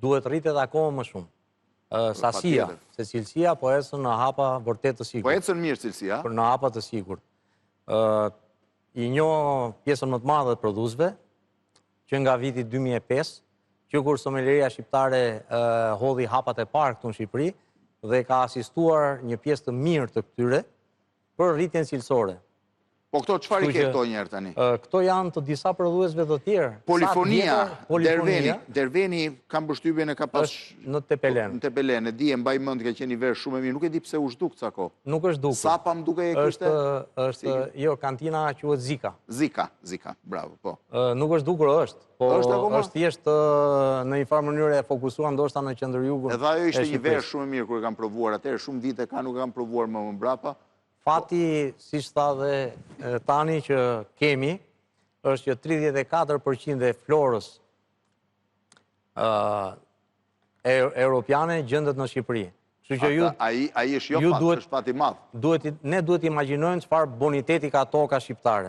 duhet rritet akoma më shumë. Sasia, se cilësia po ecën në hapa vërtet të sigurt. Po ecën mirë cilësia? Për në hapa të sigurt. I njoh pjesën më të madhe të prodhuesve, që nga viti 2005, që kur someleria shqiptare hodhi hapat e parë këtu në Shqipëri dhe ka asistuar një pjesë të mirë të këtyre për rritjen cilësore. Po këto çfarë i ke këto njerë tani? Këto janë të disa prodhuesve të tjerë. Polifonia, Derveni, kam përshtypjen e ka pas... Në Tepelen. Në Tepelen, e di e mbaj mend ka qenë i verë shumë e mirë, nuk e di pse u zhduk ca kohë. Nuk është dukur. Sapa më duke e kishte? Jo, kantina quhet Zika. Zika, bravo, po. Nuk është dukur, është. Po është thjesht në një farë mënyrë e fokusuar ndoshta në qendër-jugun. Edhe ajo ishte një verë shumë e mirë kur e kam provuar atëherë, shumë vite ka nuk e kam provuar më mbrapa. Fati, si tha dhe tani që kemi, është që 34% e florës europiane gjendet në Shqipëri. Ai është jo fat, është fat i madh. Ne duhet imagjinojmë çfarë boniteti ka toka shqiptare.